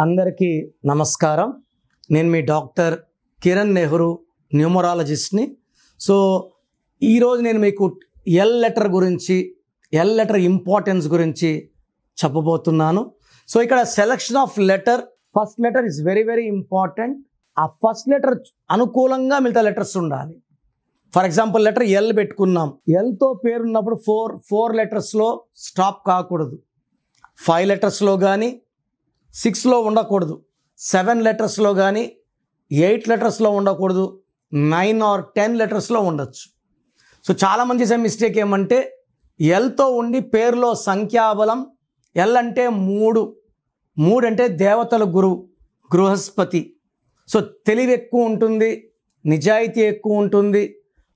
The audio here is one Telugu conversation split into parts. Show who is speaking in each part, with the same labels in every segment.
Speaker 1: అందరికీ నమస్కారం. నేను మీ డాక్టర్ కిరణ్ నెహ్రూ, న్యూమరాలజిస్ట్ని. సో ఈరోజు నేను మీకు ఎల్ లెటర్ గురించి, ఎల్ లెటర్ ఇంపార్టెన్స్ గురించి చెప్పబోతున్నాను. సో ఇక్కడ selection of letter, first letter is very very important. ఆ ఫస్ట్ లెటర్ అనుకూలంగా మిగతా లెటర్స్ ఉండాలి. ఫర్ ఎగ్జాంపుల్ లెటర్ ఎల్ పెట్టుకున్నాం. ఎల్తో పేరున్నప్పుడు ఫోర్ లెటర్స్లో స్టాప్ కాకూడదు. 5 లెటర్స్లో కానీ 6లో ఉండకూడదు. 7 లెటర్స్లో కానీ 8 లెటర్స్లో ఉండకూడదు. 9 or 10 లెటర్స్లో ఉండొచ్చు. సో చాలామంది చేసే మిస్టేక్ ఏమంటే ఎల్తో ఉండి పేరులో సంఖ్యాబలం, ఎల్ అంటే 3 అంటే దేవతల గురువు బృహస్పతి. సో తెలివి ఎక్కువ ఉంటుంది, నిజాయితీ ఎక్కువ ఉంటుంది,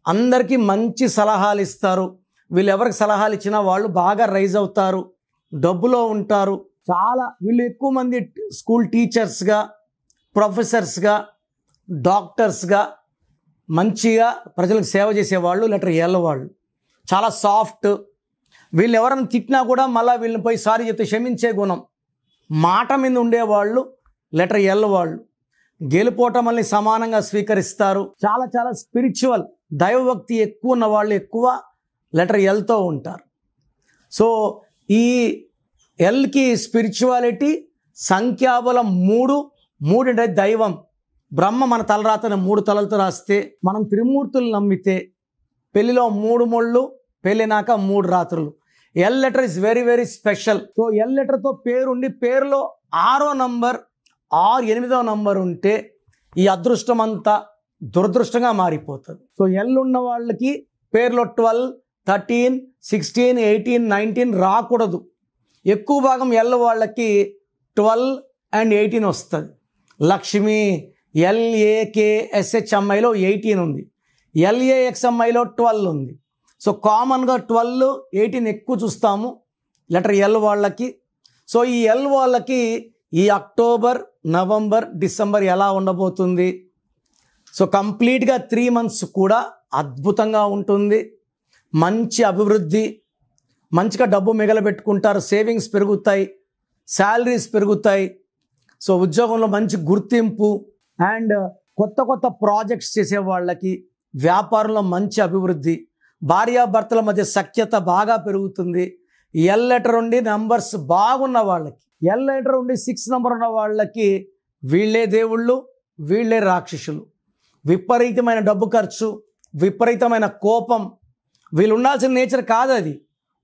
Speaker 1: అందరికీ మంచి సలహాలు ఇస్తారు. వీళ్ళు ఎవరికి సలహాలు ఇచ్చినా వాళ్ళు బాగా రైజ్ అవుతారు, డబ్బులో ఉంటారు. వీళ్ళు ఎక్కువ మంది స్కూల్ టీచర్స్గా, ప్రొఫెసర్స్గా, డాక్టర్స్గా మంచిగా ప్రజలకు సేవ చేసేవాళ్ళు లెటర్ ఎల్ వాళ్ళు. చాలా సాఫ్ట్. వీళ్ళు ఎవరైనా తిట్టినా కూడా మళ్ళీ వీళ్ళని పోయి సారీ చెప్తే క్షమించే గుణం, మాట మీద ఉండేవాళ్ళు లెటర్ ఎల్ వాళ్ళు. గెలుపోటమల్ని సమానంగా స్వీకరిస్తారు. చాలా స్పిరిచువల్, దైవభక్తి ఎక్కువ ఉన్న వాళ్ళు ఎక్కువ లెటర్ ఎల్తో ఉంటారు. సో ఈ ఎల్కి స్పిరిచువాలిటీ, సంఖ్యాబలం 3 అంటే దైవం. బ్రహ్మ మన తలరాతని 3 తలలతో రాస్తే, మనం త్రిమూర్తులు నమ్మితే పెళ్లిలో 3 ముళ్ళు, పెళ్ళినాక 3 రాత్రులు. L letter is very very special. So L లెటర్తో పేరుండి పేరులో 6వ నంబర్ or 8వ నంబర్ ఉంటే ఈ అదృష్టం అంతా దురదృష్టంగా మారిపోతుంది. సో ఎల్ ఉన్న వాళ్ళకి పేరులో 12, 13, 16, 18, 19 రాకూడదు. ఎక్కువ భాగం ఎల్ వాళ్ళకి 12 and 18 వస్తుంది. లక్ష్మి LAKSHMIలో 18 ఉంది, LAXMIలో 12 ఉంది. సో కామన్గా 12, 18 ఎక్కువ చూస్తాము లెటర్ ఎల్ వాళ్ళకి. సో ఈ ఎల్ వాళ్ళకి ఈ అక్టోబర్, నవంబర్, డిసెంబర్ ఎలా ఉండబోతుంది? సో కంప్లీట్గా 3 months కూడా అద్భుతంగా ఉంటుంది. మంచి అభివృద్ధి, మంచిగా డబ్బు మిగలబెట్టుకుంటారు, సేవింగ్స్ పెరుగుతాయి, శాలరీస్ పెరుగుతాయి. సో ఉద్యోగంలో మంచి గుర్తింపు అండ్ కొత్త ప్రాజెక్ట్స్ చేసే వాళ్ళకి వ్యాపారంలో మంచి అభివృద్ధి, భార్యాభర్తల మధ్య సఖ్యత బాగా పెరుగుతుంది. ఎల్ లెటర్ ఉండి నంబర్స్ బాగున్న వాళ్ళకి, ఎల్ లెటర్ ఉండి 6 నంబర్ ఉన్న వాళ్ళకి వీళ్ళే దేవుళ్ళు, వీళ్ళే రాక్షసులు. విపరీతమైన డబ్బు ఖర్చు, విపరీతమైన కోపం. వీళ్ళు ఉండాల్సిన నేచర్ కాదు అది.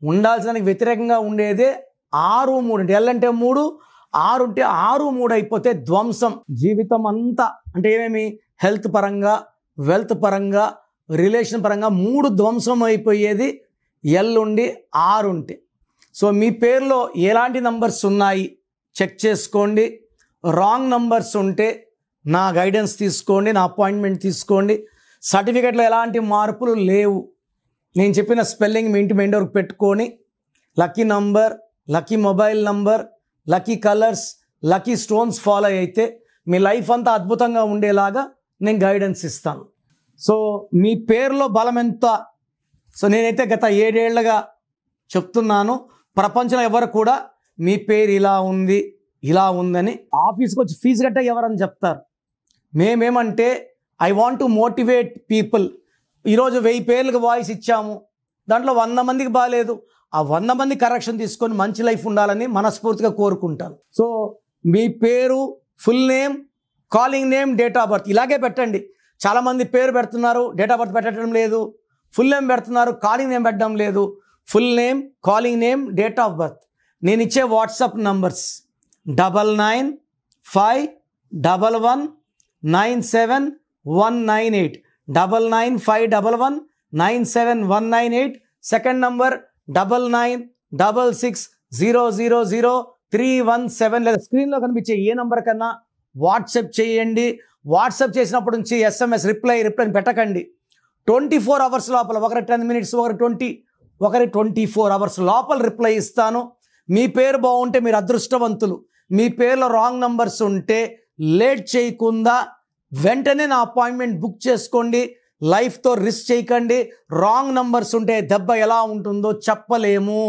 Speaker 1: ఉండాల్సిన వ్యతిరేకంగా ఉండేదే 6, 3. ఎల్ అంటే 3, 6 ఉంటే 6, 3 అయిపోతే ధ్వంసం. జీవితం అంతా అంటే ఏమేమి, హెల్త్ పరంగా, వెల్త్ పరంగా, రిలేషన్ పరంగా 3 ధ్వంసం అయిపోయేది ఎల్ ఉండి 6 ఉంటే. సో మీ పేరులో ఎలాంటి నంబర్స్ ఉన్నాయి చెక్ చేసుకోండి. రాంగ్ నంబర్స్ ఉంటే నా గైడెన్స్ తీసుకోండి, నా అపాయింట్మెంట్ తీసుకోండి. సర్టిఫికెట్లో ఎలాంటి మార్పులు లేవు. నేను చెప్పిన స్పెల్లింగ్ మీ ఇంటి మెండోర్ పెట్టుకొని lucky number, lucky mobile number, lucky colours, lucky stones follow అయితే మీ లైఫ్ అంతా అద్భుతంగా ఉండేలాగా నేను గైడెన్స్ ఇస్తాను. సో మీ పేరులో బలం ఎంత? సో నేనైతే గత 7 ఏళ్లుగా చెప్తున్నాను. ప్రపంచంలో ఎవరు కూడా మీ పేరు ఇలా ఉంది, ఇలా ఉందని ఆఫీస్కి వచ్చి ఫీజు కట్టే ఎవరని చెప్తారు. మేమేమంటే I want to motivate people. ఈరోజు 1000 పేర్లకు వాయిస్ ఇచ్చాము, దాంట్లో 100 మందికి బాగాలేదు. ఆ 100 మంది కరెక్షన్ తీసుకొని మంచి లైఫ్ ఉండాలని మనస్ఫూర్తిగా కోరుకుంటాను. సో మీ పేరు, full name, calling name, date of birth ఇలాగే పెట్టండి. చాలామంది పేరు పెడుతున్నారు, డేట్ ఆఫ్ బర్త్ పెట్టడం లేదు. ఫుల్ నేమ్ పెడుతున్నారు, కాలింగ్ నేమ్ పెట్టడం లేదు. Full name, calling name, date of birth. నేను ఇచ్చే వాట్సాప్ నంబర్స్ 9951197198, 9951197198. సెకండ్ నంబర్ 9966000317 లేదా స్క్రీన్లో కనిపించే ఏ నంబర్ కన్నా వాట్సాప్ చేయండి. వాట్సాప్ చేసినప్పటి నుంచి SMS రిప్లై పెట్టకండి. 24 hours లోపల, ఒకరి 10 minutes, ఒకరి 24 hours లోపల రిప్లై ఇస్తాను. మీ పేరు బాగుంటే మీరు అదృష్టవంతులు. మీ పేరులో రాంగ్ నంబర్స్ ఉంటే లేట్ చేయకుండా వెంటనే నా అపాయింట్మెంట్ బుక్ చేసుకోండి. లైఫ్తో రిస్క్ చేయకండి. రాంగ్ నంబర్స్ ఉంటే దెబ్బ ఎలా ఉంటుందో చెప్పలేము.